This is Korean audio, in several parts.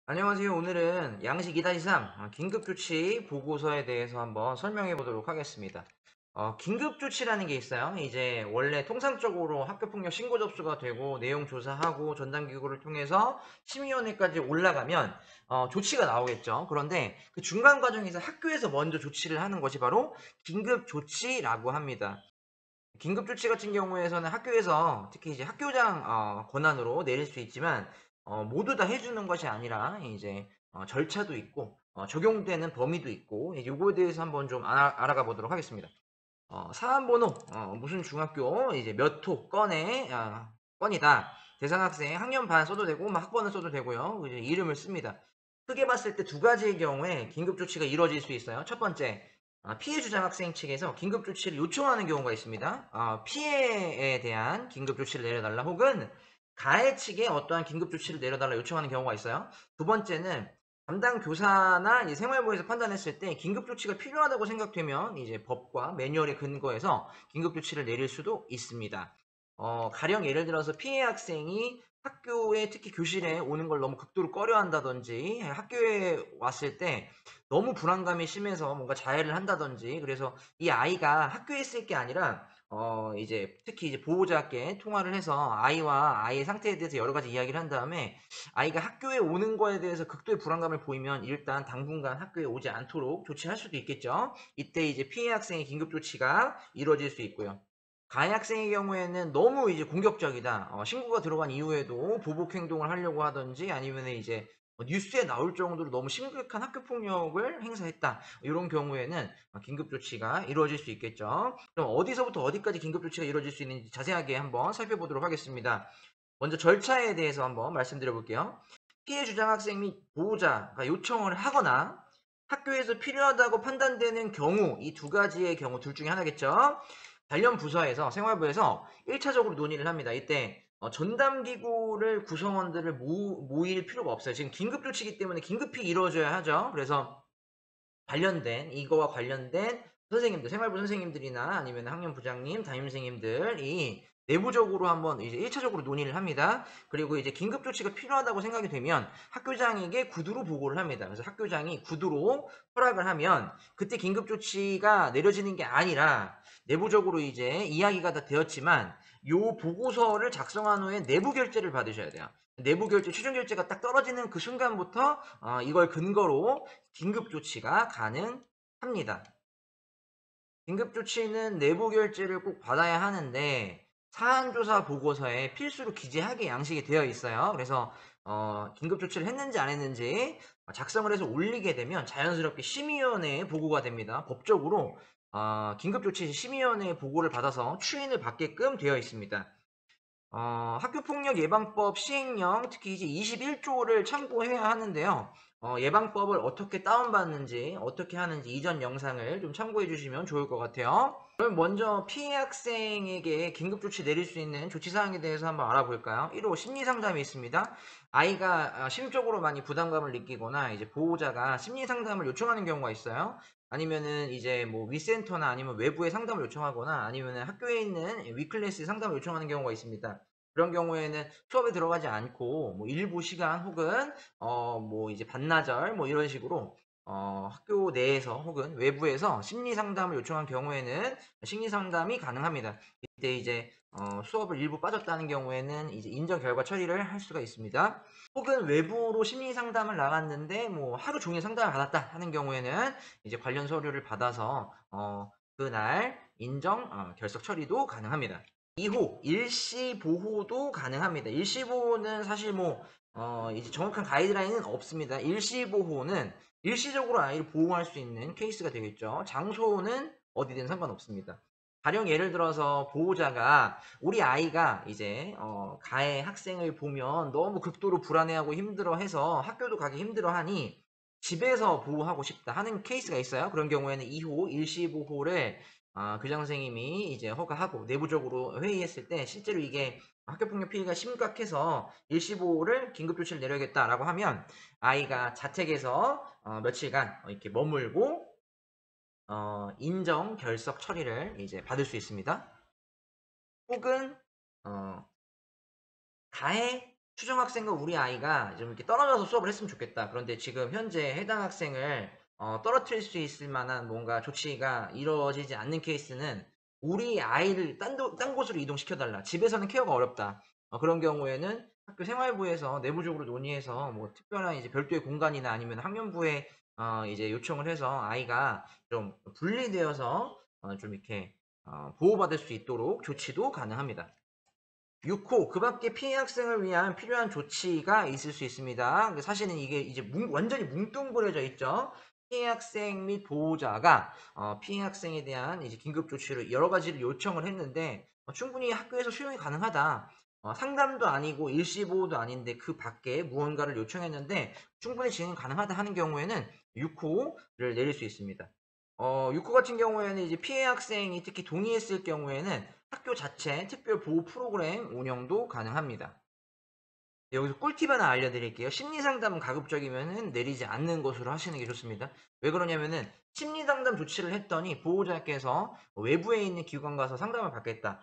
안녕하세요. 오늘은 양식 2-3 긴급조치 보고서에 대해서 한번 설명해 보도록 하겠습니다. 긴급조치라는 게 있어요. 이제 원래 통상적으로 학교폭력 신고 접수가 되고 내용 조사하고 전담기구를 통해서 심의위원회까지 올라가면 조치가 나오겠죠. 그런데 그 중간 과정에서 학교에서 먼저 조치를 하는 것이 바로 긴급조치라고 합니다. 긴급조치 같은 경우에서는 학교에서 특히 이제 학교장 권한으로 내릴 수 있지만 모두 다 해주는 것이 아니라 이제 절차도 있고 적용되는 범위도 있고 요거에 대해서 한번 좀 알아가 보도록 하겠습니다. 사안번호 무슨 중학교 이제 몇 호 건이다. 대상 학생 학년 반 써도 되고 뭐 학번을 써도 되고요. 이제 이름을 씁니다. 크게 봤을 때 두 가지의 경우에 긴급 조치가 이루어질 수 있어요. 첫 번째, 피해 주장 학생 측에서 긴급 조치를 요청하는 경우가 있습니다. 피해에 대한 긴급 조치를 내려달라 혹은 가해 측에 어떠한 긴급 조치를 내려달라 요청하는 경우가 있어요. 두 번째는 담당 교사나 이제 생활부에서 판단했을 때 긴급 조치가 필요하다고 생각되면 이제 법과 매뉴얼에 근거해서 긴급 조치를 내릴 수도 있습니다. 가령 예를 들어서 피해 학생이 학교에 특히 교실에 오는 걸 너무 극도로 꺼려한다든지 학교에 왔을 때 너무 불안감이 심해서 뭔가 자해를 한다든지 그래서 이 아이가 학교에 있을 게 아니라 이제 특히 이제 보호자께 통화를 해서 아이와 아이의 상태에 대해서 여러 가지 이야기를 한 다음에 아이가 학교에 오는 거에 대해서 극도의 불안감을 보이면 일단 당분간 학교에 오지 않도록 조치할 수도 있겠죠. 이때 이제 피해 학생의 긴급 조치가 이루어질 수 있고요. 가해 학생의 경우에는 너무 이제 공격적이다. 신고가 들어간 이후에도 보복 행동을 하려고 하든지 아니면 이제 뉴스에 나올 정도로 너무 심각한 학교 폭력을 행사했다. 이런 경우에는 긴급 조치가 이루어질 수 있겠죠. 그럼 어디서부터 어디까지 긴급 조치가 이루어질 수 있는지 자세하게 한번 살펴보도록 하겠습니다. 먼저 절차에 대해서 한번 말씀드려 볼게요. 피해 주장 학생 및 보호자가 요청을 하거나 학교에서 필요하다고 판단되는 경우, 이 두 가지의 경우 둘 중에 하나겠죠. 관련 부서에서 생활부에서 1차적으로 논의를 합니다. 이때 전담기구를 구성원들을 모일 필요가 없어요. 지금 긴급조치이기 때문에 긴급히 이루어져야 하죠. 그래서 관련된 이거와 관련된 선생님들, 생활부 선생님들이나 아니면 학년 부장님, 담임 선생님들이 내부적으로 한번 이제 1차적으로 논의를 합니다. 그리고 이제 긴급 조치가 필요하다고 생각이 되면 학교장에게 구두로 보고를 합니다. 그래서 학교장이 구두로 허락을 하면 그때 긴급 조치가 내려지는 게 아니라 내부적으로 이제 이야기가 다 되었지만 요 보고서를 작성한 후에 내부 결재를 받으셔야 돼요. 내부 결재, 최종 결재가 딱 떨어지는 그 순간부터 이걸 근거로 긴급 조치가 가능합니다. 긴급 조치는 내부 결재를 꼭 받아야 하는데 사안조사 보고서에 필수로 기재하게 양식이 되어 있어요. 그래서 긴급 조치를 했는지 안 했는지 작성을 해서 올리게 되면 자연스럽게 심의위원회에 보고가 됩니다. 법적으로 긴급 조치 심의위원회의 보고를 받아서 추인을 받게끔 되어 있습니다. 학교폭력 예방법 시행령 특히 이제 21조를 참고해야 하는데요. 예방법을 어떻게 다운받는지 어떻게 하는지 이전 영상을 좀 참고해 주시면 좋을 것 같아요. 그럼 먼저 피해 학생에게 긴급조치 내릴 수 있는 조치사항에 대해서 한번 알아볼까요? 1호 심리상담이 있습니다. 아이가 심적으로 많이 부담감을 느끼거나 이제 보호자가 심리상담을 요청하는 경우가 있어요. 아니면은 이제 뭐 위센터나 아니면 외부의 상담을 요청하거나 아니면은 학교에 있는 위클래스 상담을 요청하는 경우가 있습니다. 그런 경우에는 수업에 들어가지 않고 뭐 일부 시간 혹은 뭐 이제 반나절 뭐 이런 식으로 학교 내에서 혹은 외부에서 심리 상담을 요청한 경우에는 심리 상담이 가능합니다. 이때 이제 수업을 일부 빠졌다는 경우에는 이제 인정 결과 처리를 할 수가 있습니다. 혹은 외부로 심리 상담을 나갔는데 뭐 하루 종일 상담을 받았다 하는 경우에는 이제 관련 서류를 받아서 그날 인정 결석 처리도 가능합니다. 2호 일시 보호도 가능합니다. 일시 보호는 사실 뭐 이제 정확한 가이드라인은 없습니다. 일시 보호는 일시적으로 아이를 보호할 수 있는 케이스가 되겠죠. 장소는 어디든 상관없습니다. 가령 예를 들어서 보호자가 우리 아이가 이제 가해 학생을 보면 너무 극도로 불안해하고 힘들어해서 학교도 가기 힘들어하니 집에서 보호하고 싶다 하는 케이스가 있어요. 그런 경우에는 2호 일시 보호를 교장 선생님이 이제 허가하고 내부적으로 회의했을 때 실제로 이게 학교폭력 피해가 심각해서 일시보호를 긴급조치를 내려야겠다라고 하면 아이가 자택에서 며칠간 이렇게 머물고 인정 결석 처리를 이제 받을 수 있습니다. 혹은 어, 가해 추정 학생과 우리 아이가 좀 이렇게 떨어져서 수업을 했으면 좋겠다. 그런데 지금 현재 해당 학생을 떨어뜨릴 수 있을 만한 뭔가 조치가 이루어지지 않는 케이스는 우리 아이를 딴 곳으로 이동시켜달라. 집에서는 케어가 어렵다. 그런 경우에는 학교 생활부에서 내부적으로 논의해서 뭐 특별한 이제 별도의 공간이나 아니면 학년부에 이제 요청을 해서 아이가 좀 분리되어서 좀 이렇게 보호받을 수 있도록 조치도 가능합니다. 6호, 그 밖에 피해 학생을 위한 필요한 조치가 있을 수 있습니다. 사실은 이게 이제 완전히 뭉뚱그려져 있죠. 피해 학생 및 보호자가 피해 학생에 대한 이제 긴급 조치를 여러 가지를 요청을 했는데 충분히 학교에서 수용이 가능하다. 상담도 아니고 일시보호도 아닌데 그 밖에 무언가를 요청했는데 충분히 진행 가능하다 하는 경우에는 6호를 내릴 수 있습니다. 6호 같은 경우에는 이제 피해 학생이 특히 동의했을 경우에는 학교 자체 특별 보호 프로그램 운영도 가능합니다. 여기서 꿀팁 하나 알려드릴게요. 심리상담은 가급적이면 내리지 않는 것으로 하시는 게 좋습니다. 왜 그러냐면은 심리상담 조치를 했더니 보호자께서 외부에 있는 기관 가서 상담을 받겠다.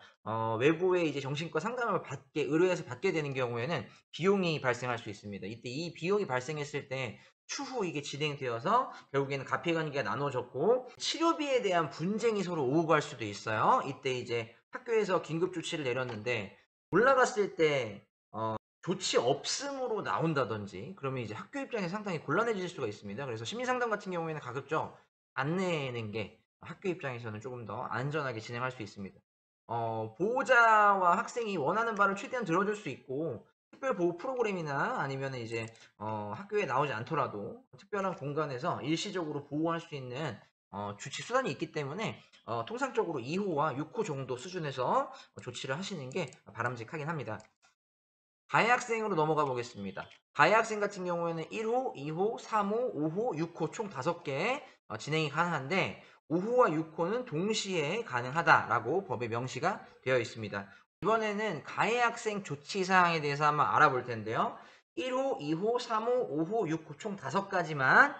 외부에 이제 정신과 상담을 의뢰해서 받게 되는 경우에는 비용이 발생할 수 있습니다. 이때 이 비용이 발생했을 때 추후 이게 진행되어서 결국에는 가피관계가 나눠졌고 치료비에 대한 분쟁이 서로 오고 갈 수도 있어요. 이때 이제 학교에서 긴급 조치를 내렸는데 올라갔을 때 조치 없음으로 나온다든지 그러면 이제 학교 입장에서 상당히 곤란해질 수가 있습니다. 그래서 심리상담 같은 경우에는 가급적 안 내는 게 학교 입장에서는 조금 더 안전하게 진행할 수 있습니다. 보호자와 학생이 원하는 바를 최대한 들어줄 수 있고 특별 보호 프로그램이나 아니면 이제 학교에 나오지 않더라도 특별한 공간에서 일시적으로 보호할 수 있는 주치 수단이 있기 때문에 통상적으로 2호와 6호 정도 수준에서 조치를 하시는 게 바람직하긴 합니다. 가해 학생으로 넘어가 보겠습니다. 가해 학생 같은 경우에는 1호, 2호, 3호, 5호, 6호 총 5개 진행이 가능한데 5호와 6호는 동시에 가능하다라고 법에 명시가 되어 있습니다. 이번에는 가해 학생 조치 사항에 대해서 한번 알아볼 텐데요. 1호, 2호, 3호, 5호, 6호 총 5가지만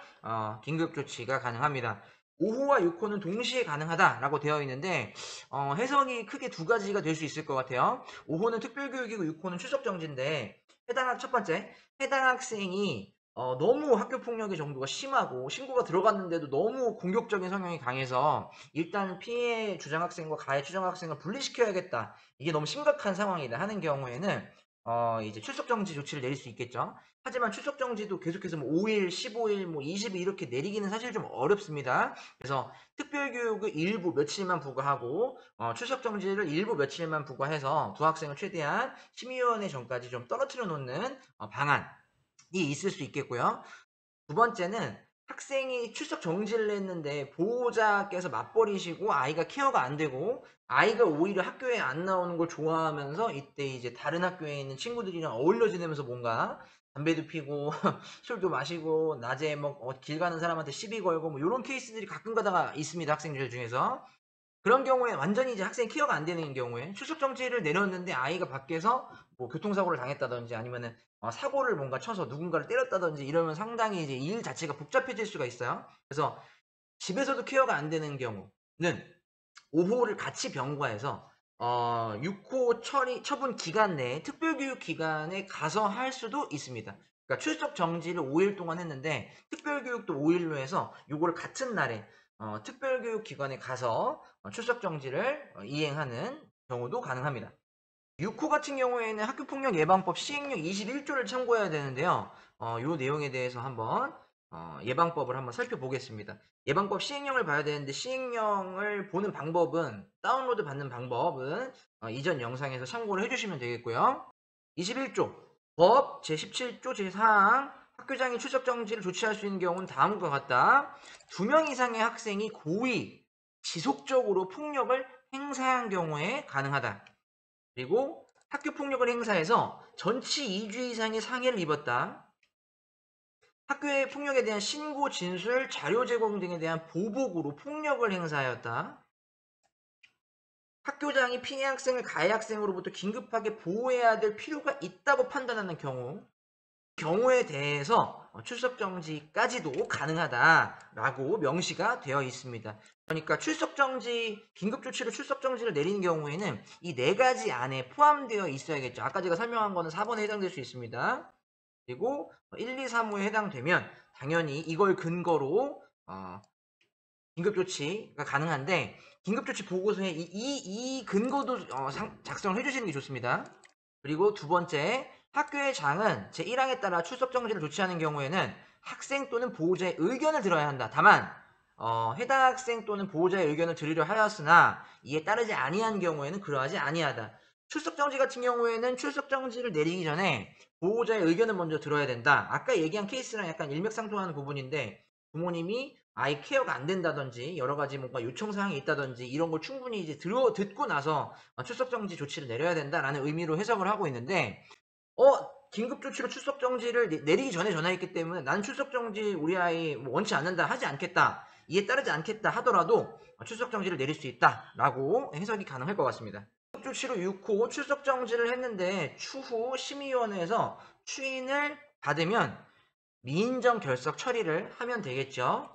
긴급 조치가 가능합니다. 5호와 6호는 동시에 가능하다라고 되어 있는데 해석이 크게 두 가지가 될 수 있을 것 같아요. 5호는 특별교육이고 6호는 출석정지인데 첫 번째, 해당 학생이 너무 학교폭력의 정도가 심하고 신고가 들어갔는데도 너무 공격적인 성향이 강해서 일단 피해 주장학생과 가해 추정학생을 분리시켜야겠다. 이게 너무 심각한 상황이다 하는 경우에는 이제 출석정지 조치를 내릴 수 있겠죠. 하지만 출석정지도 계속해서 뭐 5일, 15일, 뭐 20일 이렇게 내리기는 사실 좀 어렵습니다. 그래서 특별교육을 일부 며칠만 부과하고 출석정지를 일부 며칠만 부과해서 두 학생을 최대한 심의위원회 전까지 좀 떨어뜨려 놓는 방안이 있을 수 있겠고요. 두 번째는 학생이 출석 정지를 했는데 보호자께서 맞벌이시고 아이가 케어가 안 되고 아이가 오히려 학교에 안 나오는 걸 좋아하면서 이때 이제 다른 학교에 있는 친구들이랑 어울려 지내면서 뭔가 담배도 피고 술도 마시고 낮에 뭐 길 가는 사람한테 시비 걸고 뭐 이런 케이스들이 가끔 가다가 있습니다. 학생들 중에서. 그런 경우에 완전히 이제 학생이 케어가 안 되는 경우에 출석 정지를 내렸는데 아이가 밖에서 뭐 교통사고를 당했다든지 아니면은 사고를 뭔가 쳐서 누군가를 때렸다든지 이러면 상당히 이제 일 자체가 복잡해질 수가 있어요. 그래서 집에서도 케어가 안 되는 경우는 5호를 같이 병과해서 6호 처분 기간 내에 특별교육 기간에 가서 할 수도 있습니다. 그러니까 출석 정지를 5일 동안 했는데 특별교육도 5일로 해서 요거를 같은 날에 특별교육 기관에 가서 출석 정지를 이행하는 경우도 가능합니다. 6호 같은 경우에는 학교폭력 예방법 시행령 21조를 참고해야 되는데요. 요 내용에 대해서 한번 예방법을 한번 살펴보겠습니다. 예방법 시행령을 봐야 되는데 시행령을 보는 방법은 다운로드 받는 방법은 이전 영상에서 참고를 해주시면 되겠고요. 21조 법 제17조 제4항 학교장이 출석 정지를 조치할 수 있는 경우는 다음과 같다. 2명 이상의 학생이 고의 지속적으로 폭력을 행사한 경우에 가능하다. 그리고 학교 폭력을 행사해서 전치 2주 이상의 상해를 입었다. 학교의 폭력에 대한 신고, 진술, 자료 제공 등에 대한 보복으로 폭력을 행사하였다. 학교장이 피해 학생을 가해 학생으로부터 긴급하게 보호해야 될 필요가 있다고 판단하는 경우 경우에 대해서 출석 정지까지도 가능하다라고 명시가 되어 있습니다. 그러니까 출석 정지, 긴급 조치로 출석 정지를 내리는 경우에는 이 네 가지 안에 포함되어 있어야겠죠. 아까 제가 설명한 거는 4번에 해당될 수 있습니다. 그리고 1, 2, 3호에 해당되면 당연히 이걸 근거로 긴급조치가 가능한데, 긴급조치 보고서에 이 근거도 작성을 해주시는 게 좋습니다. 그리고 두 번째, 학교의 장은 제1항에 따라 출석 정지를 조치하는 경우에는 학생 또는 보호자의 의견을 들어야 한다. 다만 해당 학생 또는 보호자의 의견을 들으려 하였으나 이에 따르지 아니한 경우에는 그러하지 아니하다. 출석 정지 같은 경우에는 출석 정지를 내리기 전에 보호자의 의견을 먼저 들어야 된다. 아까 얘기한 케이스랑 약간 일맥상통하는 부분인데, 부모님이 아이 케어가 안 된다든지 여러 가지 뭔가 요청 사항이 있다든지 이런 걸 충분히 이제 듣고 나서 출석 정지 조치를 내려야 된다라는 의미로 해석을 하고 있는데, 긴급 조치로 출석 정지를 내리기 전에 전화했기 때문에 나는 출석 정지 우리 아이 원치 않는다, 하지 않겠다, 이에 따르지 않겠다 하더라도 출석 정지를 내릴 수 있다라고 해석이 가능할 것 같습니다. 긴급 조치로 6호 출석 정지를 했는데 추후 심의위원회에서 추인을 받으면 미인정 결석 처리를 하면 되겠죠.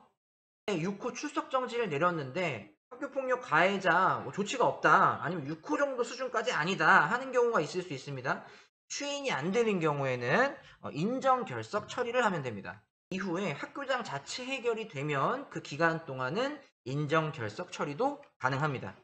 6호 출석 정지를 내렸는데 학교폭력 가해자 조치가 없다, 아니면 6호 정도 수준까지 아니다 하는 경우가 있을 수 있습니다. 추인이 안 되는 경우에는 인정 결석 처리를 하면 됩니다. 이후에 학교장 자체 해결이 되면 그 기간 동안은 인정 결석 처리도 가능합니다.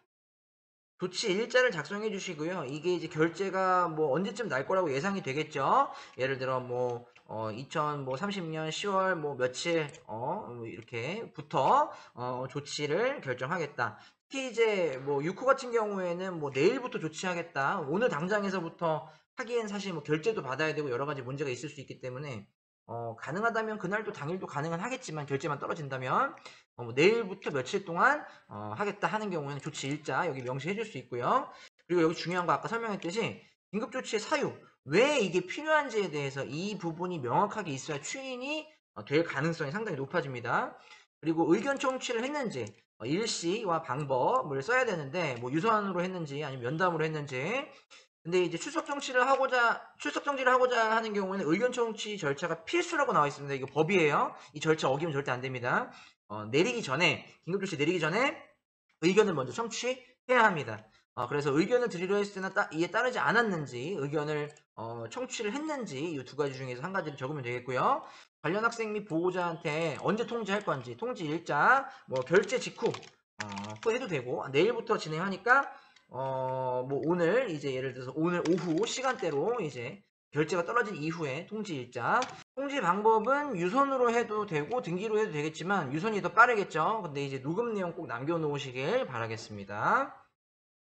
조치 일자를 작성해 주시고요. 이게 이제 결제가 뭐 언제쯤 날 거라고 예상이 되겠죠. 예를 들어 뭐 2030년 10월 뭐 며칠 뭐 이렇게부터 조치를 결정하겠다. 특히 이제 뭐 6호 같은 경우에는 뭐 내일부터 조치하겠다, 오늘 당장에서부터 하기엔 사실 뭐 결제도 받아야 되고 여러 가지 문제가 있을 수 있기 때문에 가능하다면 그날도 당일도 가능은 하겠지만, 결제만 떨어진다면 뭐 내일부터 며칠 동안 하겠다 하는 경우에는 조치 일자 여기 명시해 줄 수 있고요. 그리고 여기 중요한 거 아까 설명했듯이 긴급조치의 사유, 왜 이게 필요한지에 대해서 이 부분이 명확하게 있어야 추인이 될 가능성이 상당히 높아집니다. 그리고 의견 청취를 했는지 일시와 방법을 써야 되는데, 뭐 유선으로 했는지 아니면 면담으로 했는지. 근데 이제 출석 정지를 하고자 하는 경우에는 의견 청취 절차가 필수라고 나와 있습니다. 이거 법이에요. 이 절차 어기면 절대 안 됩니다. 긴급조치 내리기 전에 의견을 먼저 청취해야 합니다. 그래서 의견을 드리려 했으나 이에 따르지 않았는지, 의견을 청취를 했는지, 이 두 가지 중에서 한 가지를 적으면 되겠고요. 관련 학생 및 보호자한테 언제 통지할 건지, 통지 일자, 뭐 결제 직후 해도 되고, 내일부터 진행하니까 뭐 오늘 이제 예를 들어서 오늘 오후 시간대로 이제 결제가 떨어진 이후에 통지 일자. 통지 방법은 유선으로 해도 되고 등기로 해도 되겠지만 유선이 더 빠르겠죠. 근데 이제 녹음 내용 꼭 남겨놓으시길 바라겠습니다.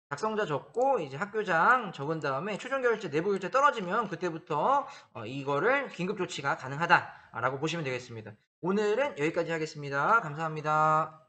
작성자 적고 이제 학교장 적은 다음에 최종 결제, 내부 결제 떨어지면 그때부터 이거를 긴급 조치가 가능하다라고 보시면 되겠습니다. 오늘은 여기까지 하겠습니다. 감사합니다.